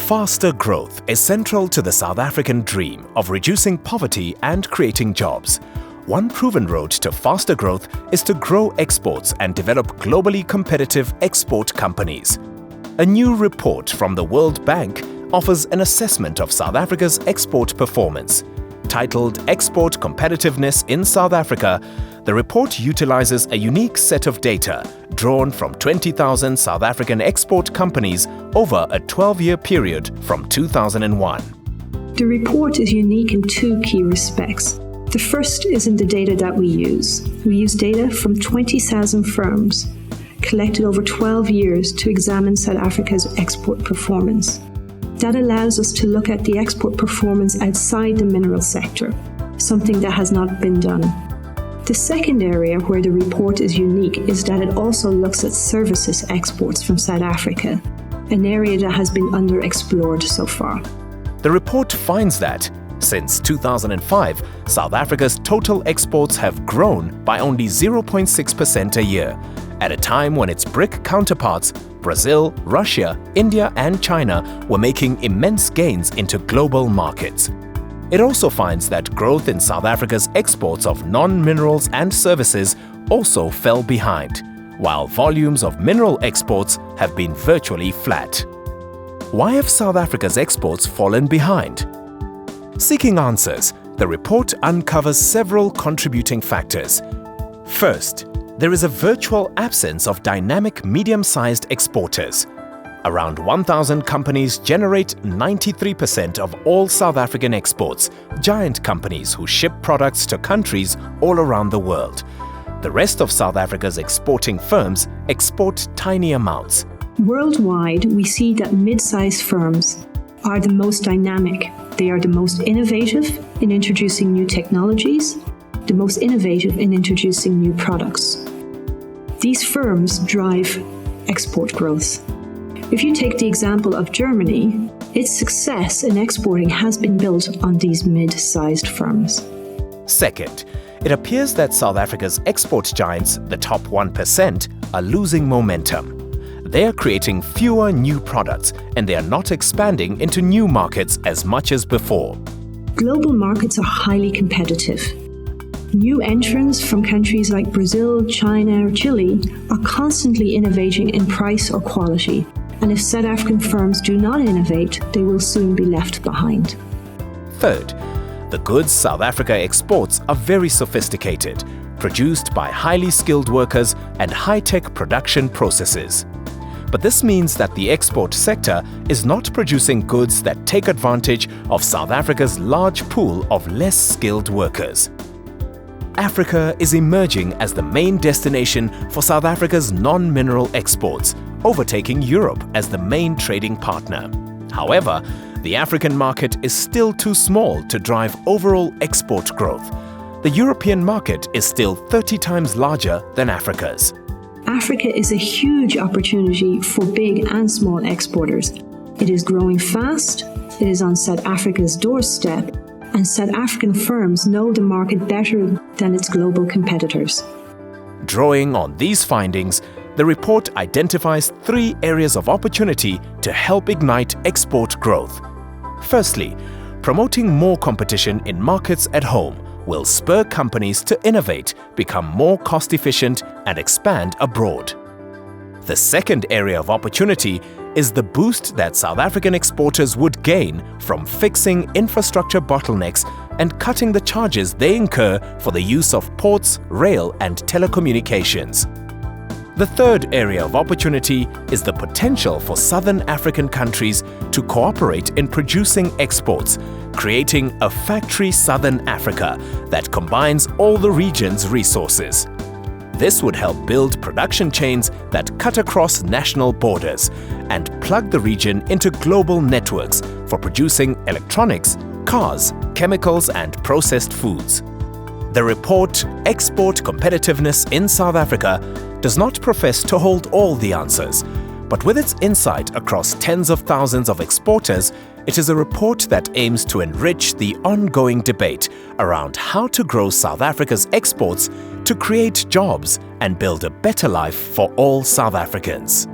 Faster growth is central to the South African dream of reducing poverty and creating jobs. One proven road to faster growth is to grow exports and develop globally competitive export companies. A new report from the World Bank offers an assessment of South Africa's export performance. Titled Export Competitiveness in South Africa, the report utilizes a unique set of data drawn from 20,000 South African export companies over a 12-year period from 2001. The report is unique in two key respects. The first is in the data that we use. We use data from 20,000 firms collected over 12 years to examine South Africa's export performance. That allows us to look at the export performance outside the mineral sector, something that has not been done. The second area where the report is unique is that it also looks at services exports from South Africa, an area that has been underexplored so far. The report finds that, since 2005, South Africa's total exports have grown by only 0.6% a year, at a time when its BRIC counterparts, Brazil, Russia, India and China, were making immense gains into global markets. It also finds that growth in South Africa's exports of non-minerals and services also fell behind, while volumes of mineral exports have been virtually flat. Why have South Africa's exports fallen behind? Seeking answers, the report uncovers several contributing factors. First, there is a virtual absence of dynamic medium-sized exporters. Around 1,000 companies generate 93% of all South African exports, giant companies who ship products to countries all around the world. The rest of South Africa's exporting firms export tiny amounts. Worldwide, we see that mid-sized firms are the most dynamic. They are the most innovative in introducing new technologies, the most innovative in introducing new products. These firms drive export growth. If you take the example of Germany, its success in exporting has been built on these mid-sized firms. Second, it appears that South Africa's export giants, the top 1%, are losing momentum. They are creating fewer new products and they are not expanding into new markets as much as before. Global markets are highly competitive. New entrants from countries like Brazil, China, or Chile are constantly innovating in price or quality. And if South African firms do not innovate, they will soon be left behind. Third, the goods South Africa exports are very sophisticated, produced by highly skilled workers and high-tech production processes. But this means that the export sector is not producing goods that take advantage of South Africa's large pool of less skilled workers. Africa is emerging as the main destination for South Africa's non-mineral exports, overtaking Europe as the main trading partner. However, the African market is still too small to drive overall export growth. The European market is still 30 times larger than Africa's. Africa is a huge opportunity for big and small exporters. It is growing fast, it is on South Africa's doorstep, and South African firms know the market better than its global competitors. Drawing on these findings, the report identifies 3 areas of opportunity to help ignite export growth. Firstly, promoting more competition in markets at home will spur companies to innovate, become more cost-efficient, and expand abroad. The second area of opportunity is the boost that South African exporters would gain from fixing infrastructure bottlenecks and cutting the charges they incur for the use of ports, rail, and telecommunications. The third area of opportunity is the potential for Southern African countries to cooperate in producing exports, creating a factory Southern Africa that combines all the region's resources. This would help build production chains that cut across national borders and plug the region into global networks for producing electronics, cars, chemicals, and processed foods. The report, Export Competitiveness in South Africa, does not profess to hold all the answers, but with its insight across tens of thousands of exporters, it is a report that aims to enrich the ongoing debate around how to grow South Africa's exports to create jobs and build a better life for all South Africans.